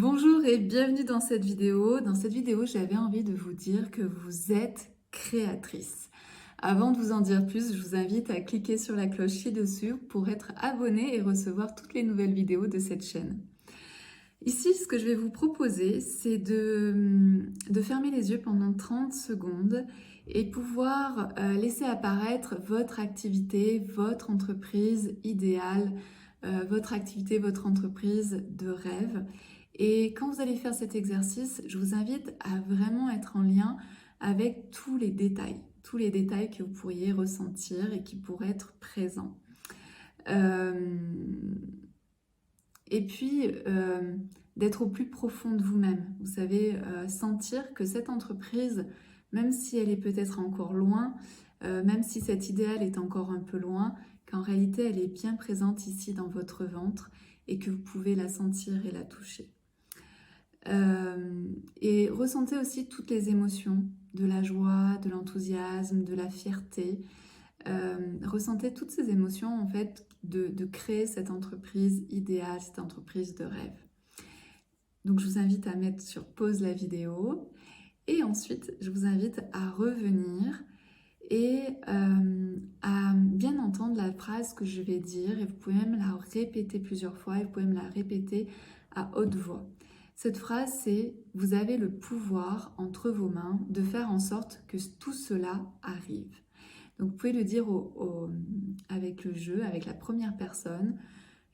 Bonjour et bienvenue dans cette vidéo. Dans cette vidéo, j'avais envie de vous dire que vous êtes créatrice. Avant de vous en dire plus, je vous invite à cliquer sur la cloche ci-dessous pour être abonné et recevoir toutes les nouvelles vidéos de cette chaîne. Ici, ce que je vais vous proposer, c'est de fermer les yeux pendant 30 secondes et pouvoir laisser apparaître votre activité, votre entreprise idéale, votre activité, votre entreprise de rêve. Et quand vous allez faire cet exercice, je vous invite à vraiment être en lien avec tous les détails que vous pourriez ressentir et qui pourraient être présents. Et puis, d'être au plus profond de vous-même. Vous savez, sentir que cette entreprise, même si elle est peut-être encore loin, même si cet idéal est encore un peu loin, qu'en réalité, elle est bien présente ici dans votre ventre et que vous pouvez la sentir et la toucher. Et ressentez aussi toutes les émotions, de la joie, de l'enthousiasme, de la fierté. Ressentez toutes ces émotions en fait de créer cette entreprise idéale, cette entreprise de rêve. Donc je vous invite à mettre sur pause la vidéo et ensuite je vous invite à revenir et à bien entendre la phrase que je vais dire, et vous pouvez même la répéter plusieurs fois et vous pouvez me la répéter à haute voix. Cette phrase, c'est « Vous avez le pouvoir entre vos mains de faire en sorte que tout cela arrive ». Donc vous pouvez le dire avec le jeu, avec la première personne.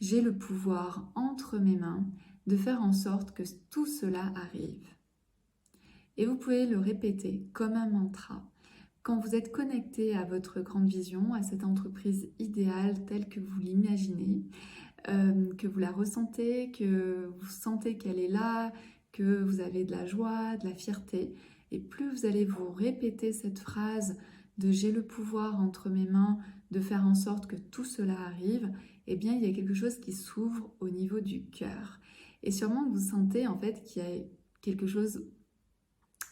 J'ai le pouvoir entre mes mains de faire en sorte que tout cela arrive. Et vous pouvez le répéter comme un mantra. Quand vous êtes connecté à votre grande vision, à cette entreprise idéale telle que vous l'imaginez, que vous la ressentez, que vous sentez qu'elle est là, que vous avez de la joie, de la fierté, et plus vous allez vous répéter cette phrase de « j'ai le pouvoir entre mes mains de faire en sorte que tout cela arrive », eh bien il y a quelque chose qui s'ouvre au niveau du cœur. Et sûrement vous sentez en fait qu'il y a quelque chose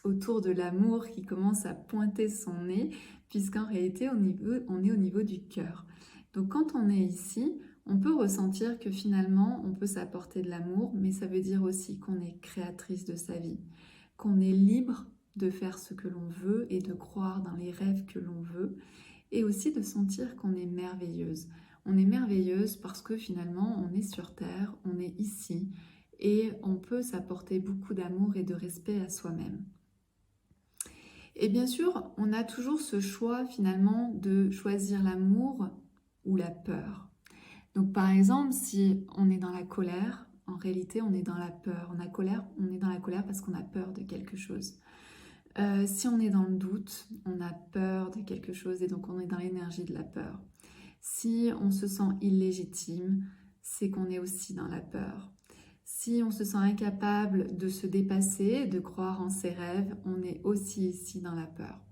autour de l'amour qui commence à pointer son nez, puisqu'en réalité on est au niveau du cœur. Donc quand on est ici, on peut ressentir que finalement on peut s'apporter de l'amour, mais ça veut dire aussi qu'on est créatrice de sa vie, qu'on est libre de faire ce que l'on veut et de croire dans les rêves que l'on veut, et aussi de sentir qu'on est merveilleuse. On est merveilleuse parce que finalement on est sur Terre, on est ici, et on peut s'apporter beaucoup d'amour et de respect à soi-même. Et bien sûr, on a toujours ce choix finalement de choisir l'amour ou la peur. Donc par exemple, si on est dans la colère, en réalité on est dans la peur. On est dans la colère parce qu'on a peur de quelque chose. Si on est dans le doute, on a peur de quelque chose et donc on est dans l'énergie de la peur. Si on se sent illégitime, c'est qu'on est aussi dans la peur. Si on se sent incapable de se dépasser, de croire en ses rêves, on est aussi ici dans la peur.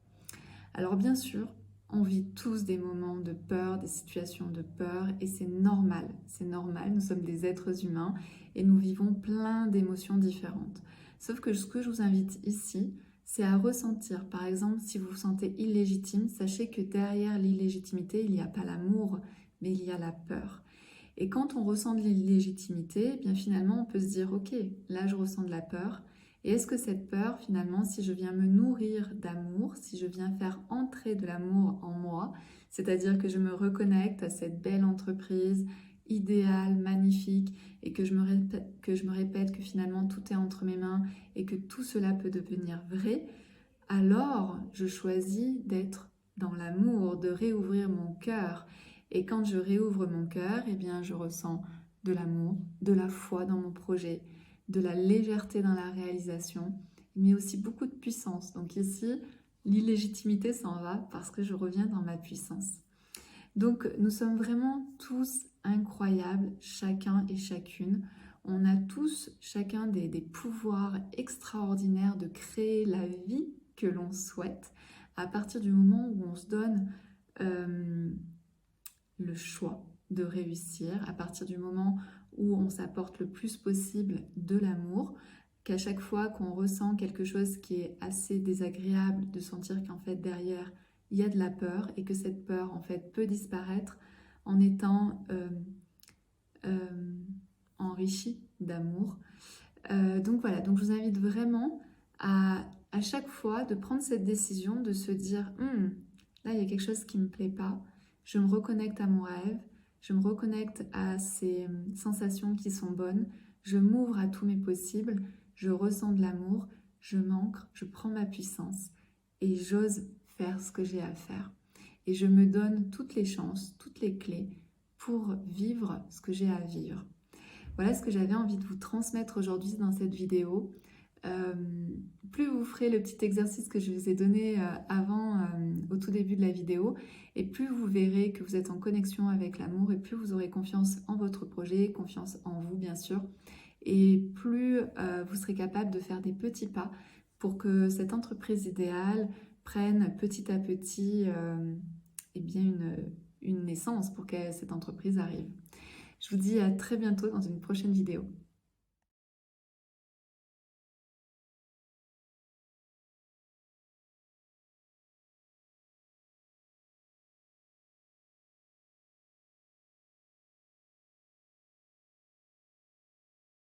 Alors bien sûr, on vit tous des moments de peur, des situations de peur, et c'est normal, nous sommes des êtres humains et nous vivons plein d'émotions différentes. Sauf que ce que je vous invite ici, c'est à ressentir, par exemple, si vous vous sentez illégitime, sachez que derrière l'illégitimité, il n'y a pas l'amour, mais il y a la peur. Et quand on ressent de l'illégitimité, bien finalement, on peut se dire, ok, là je ressens de la peur. Et est-ce que cette peur, finalement, si je viens me nourrir d'amour, si je viens faire entrer de l'amour en moi, c'est-à-dire que je me reconnecte à cette belle entreprise idéale, magnifique, et que je me répète que finalement tout est entre mes mains et que tout cela peut devenir vrai, alors je choisis d'être dans l'amour, de réouvrir mon cœur. Et quand je réouvre mon cœur, eh bien, je ressens de l'amour, de la foi dans mon projet, de la légèreté dans la réalisation, mais aussi beaucoup de puissance. Donc ici, l'illégitimité s'en va parce que je reviens dans ma puissance. Donc nous sommes vraiment tous incroyables, chacun et chacune. On a tous chacun des pouvoirs extraordinaires de créer la vie que l'on souhaite à partir du moment où on se donne le choix de réussir, à partir du moment où on s'apporte le plus possible de l'amour, qu'à chaque fois qu'on ressent quelque chose qui est assez désagréable, de sentir qu'en fait derrière il y a de la peur et que cette peur en fait peut disparaître en étant enrichie d'amour. Donc voilà, donc je vous invite vraiment à chaque fois de prendre cette décision, de se dire là il y a quelque chose qui ne me plaît pas, je me reconnecte à mon rêve, je me reconnecte à ces sensations qui sont bonnes, je m'ouvre à tous mes possibles, je ressens de l'amour, je m'ancre, je prends ma puissance et j'ose faire ce que j'ai à faire. Et je me donne toutes les chances, toutes les clés pour vivre ce que j'ai à vivre. Voilà ce que j'avais envie de vous transmettre aujourd'hui dans cette vidéo. Euh, Plus vous ferez le petit exercice que je vous ai donné avant, au tout début de la vidéo, et plus vous verrez que vous êtes en connexion avec l'amour, et plus vous aurez confiance en votre projet, confiance en vous bien sûr, et plus vous serez capable de faire des petits pas pour que cette entreprise idéale prenne petit à petit eh bien une naissance pour que cette entreprise arrive. Je vous dis à très bientôt dans une prochaine vidéo.